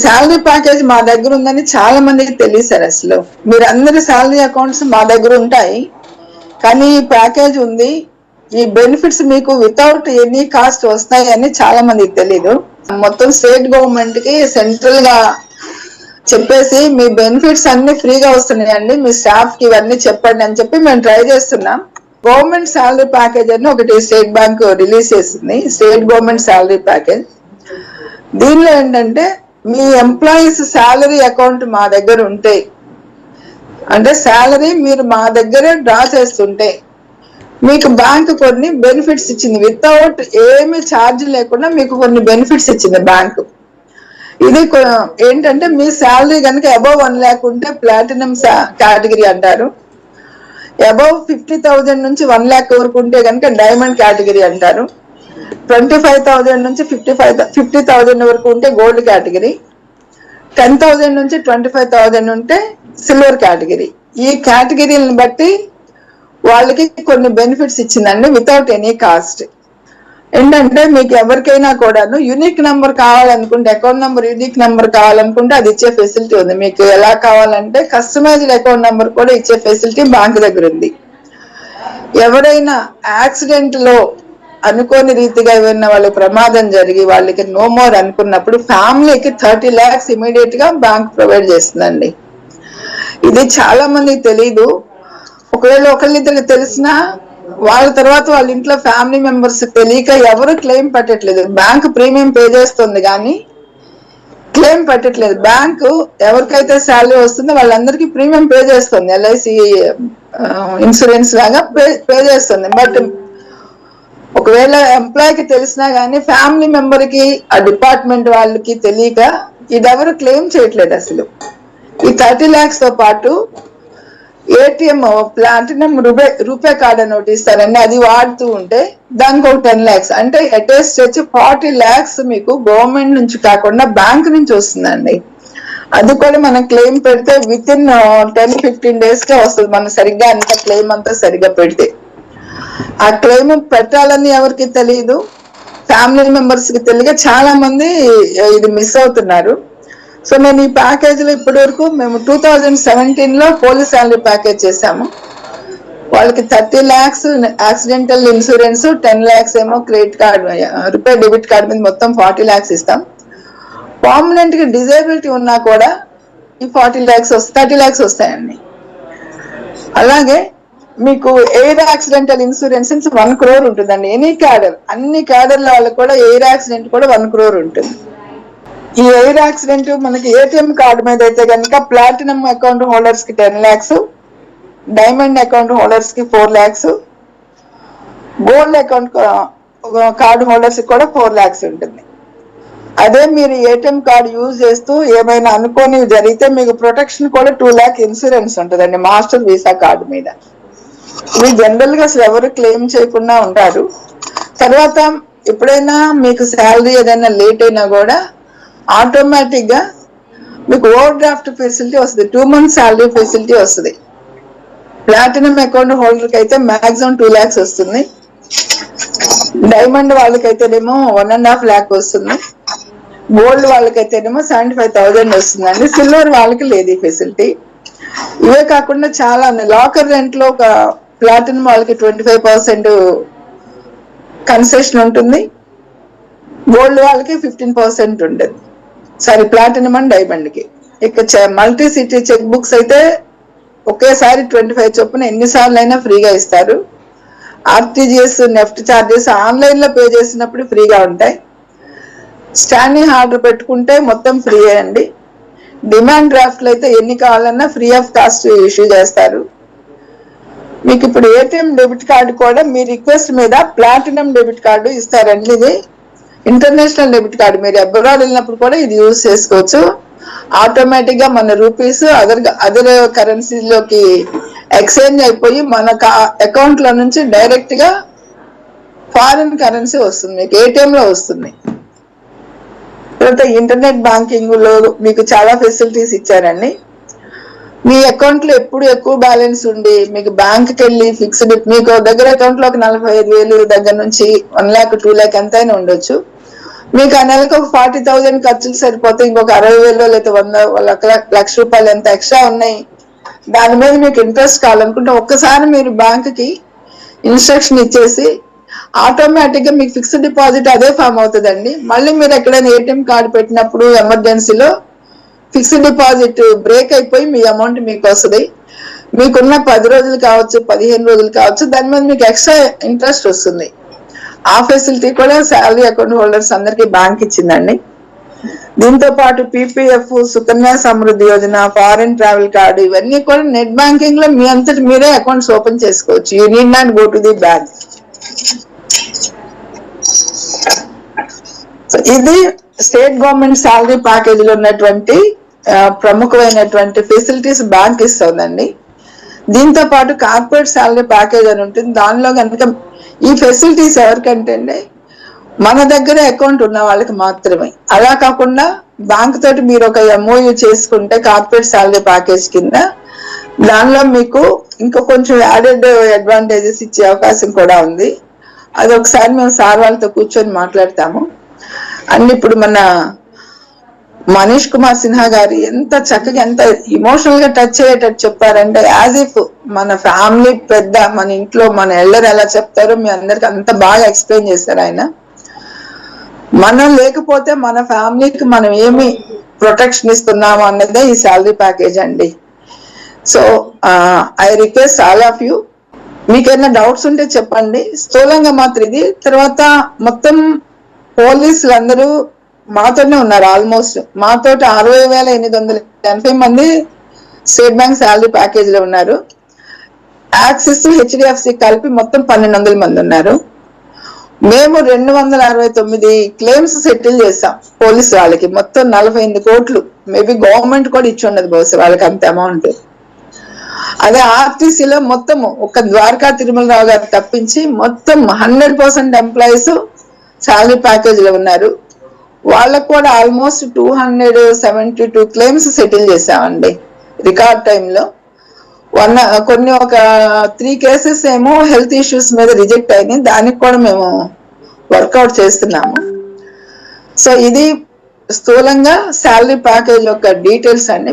Salary package మా దగ్గర ఉందని చాలా మందికి తెలియదు సార్. అసలు మీరు అందరి శాలరీ అకౌంట్స్ మా దగ్గర ఉంటాయి, కానీ ఈ ప్యాకేజ్ ఉంది, ఈ బెనిఫిట్స్ మీకు వితౌట్ ఎనీ కాస్ట్ వస్తాయి అని చాలా మందికి తెలీదు. మొత్తం స్టేట్ గవర్నమెంట్ కి సెంట్రల్ గా చెప్పేసి మీ బెనిఫిట్స్ అన్ని ఫ్రీగా వస్తున్నాయండి, మీ స్టాఫ్ కి ఇవన్నీ చెప్పండి అని చెప్పి మేము ట్రై చేస్తున్నాం. గవర్నమెంట్ శాలరీ ప్యాకేజ్ అని ఒకటి స్టేట్ బ్యాంక్ రిలీజ్ చేసింది, స్టేట్ గవర్నమెంట్ శాలరీ ప్యాకేజ్. దీనిలో ఏంటంటే మీ ఎంప్లాయీస్ శాలరీ అకౌంట్ మా దగ్గర ఉంటే, అంటే శాలరీ మీరు మా దగ్గరే డ్రా చేస్తుంటే మీకు బ్యాంక్ కొన్ని బెనిఫిట్స్ ఇచ్చింది, వితౌట్ ఏమి ఛార్జ్ లేకుండా మీకు కొన్ని బెనిఫిట్స్ ఇచ్చింది బ్యాంక్. ఇది ఏంటంటే మీ శాలరీ కనుక అబౌవ్ 1 lakh ఉంటే ప్లాటినం కేటగిరీ అంటారు, అబౌవ్ 50,000 నుంచి 1 lakh వరకు ఉంటే కనుక డైమండ్ కేటగిరీ అంటారు, 25,000 నుంచి 50,000 వరకు ఉంటే గోల్డ్ కేటగిరీ, 10,000 నుంచి 25,000 ఉంటే సిల్వర్ కేటగిరీ. ఈ కేటగిరీలను బట్టి వాళ్ళకి కొన్ని బెనిఫిట్స్ ఇచ్చిందండి వితౌట్ ఎనీ కాస్ట్. ఏంటంటే మీకు ఎవరికైనా కూడాను యూనిక్ నెంబర్ కావాలనుకుంటే, అకౌంట్ నెంబర్ యూనిక్ నెంబర్ కావాలనుకుంటే అది ఇచ్చే ఫెసిలిటీ ఉంది. మీకు ఎలా కావాలంటే కస్టమైజ్డ్ అకౌంట్ నెంబర్ కూడా ఇచ్చే ఫెసిలిటీ బ్యాంక్ దగ్గర ఉంది. ఎవరైనా యాక్సిడెంట్ లో అనుకోని రీతిగా ఏమైనా వాళ్ళకి ప్రమాదం జరిగి వాళ్ళకి నో మోర్ అనుకున్నప్పుడు ఫ్యామిలీకి 30 lakhs ఇమీడియట్ గా బ్యాంక్ ప్రొవైడ్ చేస్తుందండి. ఇది చాలా మందికి తెలీదు. ఒకవేళ ఒకళ్ళిద్దరికి తెలిసినా వాళ్ళ తర్వాత వాళ్ళ ఇంట్లో ఫ్యామిలీ మెంబర్స్ తెలియక ఎవరు క్లెయిమ్ పెట్టట్లేదు. బ్యాంక్ ప్రీమియం పే చేస్తుంది కానీ క్లెయిమ్ పెట్టట్లేదు. బ్యాంకు ఎవరికైతే శాలరీ వస్తుందో వాళ్ళందరికీ ప్రీమియం పే చేస్తుంది, LIC ఇన్సూరెన్స్ లాగా పే చేస్తుంది. బట్ ఒకవేళ ఎంప్లాయీకి తెలిసినా కానీ ఫ్యామిలీ మెంబర్ కి ఆ డిపార్ట్మెంట్ వాళ్ళకి తెలియక ఇది ఎవరు క్లెయిమ్ చేయట్లేదు. అసలు ఈ 30 lakhs తో పాటు ATM ప్లాటినం రూపే కార్డ్ అని ఒకటి ఇస్తారండి, అది వాడుతూ ఉంటే దానికి ఒక 10 lakhs, అంటే అటెస్ట్ వచ్చి 40 lakhs మీకు గవర్నమెంట్ నుంచి కాకుండా బ్యాంక్ నుంచి వస్తుందండి. అది కూడా మనం క్లెయిమ్ పెడితే విత్ ఇన్ 10-15 days కే వస్తుంది, మనం సరిగ్గా అంత క్లెయిమ్ అంతా సరిగ్గా పెడితే. ఆ క్లెయిమ్ పెట్టాలని ఎవరికి తెలియదు, ఫ్యామిలీ మెంబర్స్ కి తెలియక చాలా మంది ఇది మిస్ అవుతున్నారు. సో నేను ఈ ప్యాకేజ్ లో ఇప్పటి వరకు మేము 2017 లో పోలీస్ శాలరీ ప్యాకేజ్ చేశాము. వాళ్ళకి 30 lakhs యాక్సిడెంటల్ ఇన్సూరెన్స్, 10 lakhs ఏమో credit card RuPay debit card మీద మొత్తం 40 lakhs ఇస్తాం. పర్మనెంట్ గా డిజేబిలిటీ ఉన్నా కూడా ఈ 30 lakhs వస్తాయండి. అలాగే మీకు ఎయిర్ యాక్సిడెంటల్ ఇన్సూరెన్స్ 1 crore ఉంటుందండి. ఎనీ క్యాడర్, అన్ని క్యాడర్ల వాళ్ళకి కూడా ఎయిర్ యాక్సిడెంట్ కూడా 1 crore ఉంటుంది. ఈ ఎయిర్ యాక్సిడెంట్ మనకి ATM కార్డు మీద అయితే కనుక ప్లాటినం అకౌంట్ హోల్డర్స్ కి 10 lakhs, డైమండ్ అకౌంట్ హోల్డర్స్ కి 4 lakhs, gold account card holders కి కూడా 4 lakhs ఉంటుంది. అదే మీరు ATM కార్డు యూజ్ చేస్తూ ఏమైనా అనుకోని జరిగితే మీకు ప్రొటెక్షన్ కూడా 2 lakh ఇన్సూరెన్స్ ఉంటుందండి మాస్టర్ వీసా కార్డు మీద. ఇవి జనరల్ గా అసలు ఎవరు క్లెయిమ్ చేయకుండా ఉంటారు. తర్వాత ఎప్పుడైనా మీకు శాలరీ ఏదైనా లేట్ అయినా కూడా ఆటోమేటిక్ గా మీకు ఓవర్ డ్రాఫ్ట్ ఫెసిలిటీ వస్తుంది, 2 months శాలరీ ఫెసిలిటీ వస్తుంది. ప్లాటినం అకౌంట్ హోల్డర్ కి అయితే మాక్సిమం 2 lakhs వస్తుంది, డైమండ్ వాళ్ళకైతేనేమో 1.5 lakh వస్తుంది, గోల్డ్ వాళ్ళకైతేనేమో 75,000 వస్తుందండి. సిల్వర్ వాళ్ళకి లేదు ఈ ఫెసిలిటీ. ఇవే కాకుండా చాలా లాకర్ రెంట్ లో ఒక ప్లాటినం వాళ్ళకి 25% కన్సెషన్ ఉంటుంది, గోల్డ్ వాళ్ళకి 15% ఉంటుంది. సారీ, ప్లాటినం అండ్ డైమండ్ కి. ఇక మల్టీ సిటీ చెక్ బుక్స్ అయితే ఒకేసారి 25 చొప్పున ఎన్నిసార్లు అయినా ఫ్రీగా ఇస్తారు. RTGS, నెఫ్ట్ ఛార్జెస్ ఆన్లైన్ లో పే చేసినప్పుడు ఫ్రీగా ఉంటాయి. స్టాండింగ్ ఆర్డర్ పెట్టుకుంటే మొత్తం ఫ్రీ అండి. డిమాండ్ డ్రాఫ్ట్లు అయితే ఎన్ని కావాలన్నా ఫ్రీ ఆఫ్ కాస్ట్ ఇష్యూ చేస్తారు. మీకు ఇప్పుడు ATM డెబిట్ కార్డు కూడా మీ రిక్వెస్ట్ మీద ప్లాటినం డెబిట్ కార్డు ఇస్తారండి. ఇది ఇంటర్నేషనల్ డెబిట్ కార్డు, మీరు అబ్రాడ్ వెళ్ళినప్పుడు కూడా ఇది యూజ్ చేసుకోవచ్చు. ఆటోమేటిక్ గా మన రూపీస్ అదర్ కరెన్సీలోకి ఎక్స్చేంజ్ అయిపోయి మన అకౌంట్ లో నుంచి డైరెక్ట్ గా ఫారిన్ కరెన్సీ వస్తుంది, మీకు ATM లో వస్తుంది. తర్వాత ఇంటర్నెట్ బ్యాంకింగ్ లో మీకు చాలా ఫెసిలిటీస్ ఇచ్చారండి. మీ అకౌంట్ లో ఎప్పుడు ఎక్కువ బ్యాలెన్స్ ఉండి మీకు బ్యాంక్ కి వెళ్ళి ఫిక్స్డ్, మీకు దగ్గర అకౌంట్ లో ఒక 45,000 దగ్గర నుంచి 1 lakh 2 lakh ఎంతైనా ఉండొచ్చు. మీకు ఆ నెలకు ఒక 40,000 ఖర్చులు సరిపోతే ఇంకొక 60,000 లేదా 100 లక్ష రూపాయలు ఎంత ఎక్స్ట్రా ఉన్నాయి, దాని మీద మీకు ఇంట్రెస్ట్ కావాలనుకుంటే ఒక్కసారి మీరు బ్యాంకుకి ఇన్స్ట్రక్షన్ ఇచ్చేసి ఆటోమేటిక్ గా మీకు ఫిక్స్డ్ డిపాజిట్ అదే ఫామ్ అవుతుందండి. మళ్ళీ మీరు ఎక్కడైనా ఏటీఎం కార్డు పెట్టినప్పుడు ఎమర్జెన్సీలో ఫిక్స్డ్ డిపాజిట్ బ్రేక్ అయిపోయి మీ అమౌంట్ మీకు వస్తుంది. మీకున్న 10 రోజులు కావచ్చు, 15 రోజులు కావచ్చు, దాని మీద మీకు ఎక్స్ట్రా ఇంట్రెస్ట్ వస్తుంది. ఆ ఫెసిలిటీ కూడా శాలరీ అకౌంట్ హోల్డర్స్ అందరికీ బ్యాంక్ ఇచ్చిందండి. దీంతో పాటు PPF, Sukanya Samriddhi Yojana, foreign travel card, ఇవన్నీ కూడా నెట్ బ్యాంకింగ్ లో మీ అంతటి మీరే అకౌంట్స్ ఓపెన్ చేసుకోవచ్చు. You need not go to the bank. ఇది స్టేట్ గవర్నమెంట్ శాలరీ ప్యాకేజ్ లో ఉన్నటువంటి ప్రముఖమైనటువంటి ఫెసిలిటీస్ బ్యాంక్ ఇస్తుందండి. దీంతో పాటు కార్పొరేట్ శాలరీ ప్యాకేజ్ అని ఉంటుంది. దానిలో కనుక ఈ ఫెసిలిటీస్ ఎవరికంటే మన దగ్గర అకౌంట్ ఉన్న వాళ్ళకి మాత్రమే. అలా కాకుండా బ్యాంక్ తోటి మీరు ఒక ఎంఓయూ చేసుకుంటే కార్పొరేట్ శాలరీ ప్యాకేజ్ కింద దానిలో మీకు ఇంకా కొంచెం యాడెడ్ అడ్వాంటేజెస్ ఇచ్చే అవకాశం కూడా ఉంది. అది ఒకసారి మేము సార్ వాళ్ళతో కూర్చొని మాట్లాడతాము. అండ్ ఇప్పుడు మన మనీష్ కుమార్ సిన్హా గారు ఎంత చక్కగా, ఎంత ఇమోషనల్ గా టచ్ అయ్యేటట్టు చెప్పారంటే, యాజ్ ఇఫ్ మన ఫ్యామిలీ పెద్ద, మన ఇంట్లో మన ఎల్డర్ ఎలా చెప్తారో మీ అందరికి అంత బాగా ఎక్స్ప్లెయిన్ చేశారు ఆయన. మనం లేకపోతే మన ఫ్యామిలీకి మనం ఏమి ప్రొటెక్షన్ ఇస్తున్నాము అన్నదే ఈ శాలరీ ప్యాకేజ్ అండి. So I request all of you, మీకేమైనా డౌట్స్ ఉంటే చెప్పండి. స్థూలంగా మాత్రం ఇది. తర్వాత మొత్తం పోలీసులు అందరూ మాతోనే ఉన్నారు. ఆల్మోస్ట్ మాతోటి 60,880 మంది స్టేట్ బ్యాంక్ శాలరీ ప్యాకేజ్ లో ఉన్నారు. యాక్సిస్, హెచ్డిఎఫ్సి కలిపి మొత్తం 1,200 మంది ఉన్నారు. మేము 269 క్లెయిమ్స్ సెటిల్ చేసాం పోలీసు వాళ్ళకి. మొత్తం 48 కోట్లు. మేబీ గవర్నమెంట్ కూడా ఇచ్చి ఉండదు బహుశా వాళ్ళకి అంత అమౌంట్. అదే ఆర్టీసీలో మొత్తం ఒక ద్వారకా తిరుమలరావు గారు తప్పించి మొత్తం 100% ఎంప్లాయీస్ శాలరీ ప్యాకేజ్ లో ఉన్నారు. వాళ్ళకు కూడా ఆల్మోస్ట్ 272 క్లెయిమ్స్ సెటిల్ చేసామండి రికార్డ్ టైంలో. కొన్ని ఒక 3 కేసెస్ ఏమో హెల్త్ ఇష్యూస్ మీద రిజెక్ట్ అయినాయి. దానికి కూడా మేము వర్కౌట్ చేస్తున్నాము. సో ఇది స్థూలంగా శాలరీ ప్యాకేజ్ యొక్క డీటెయిల్స్ అండి.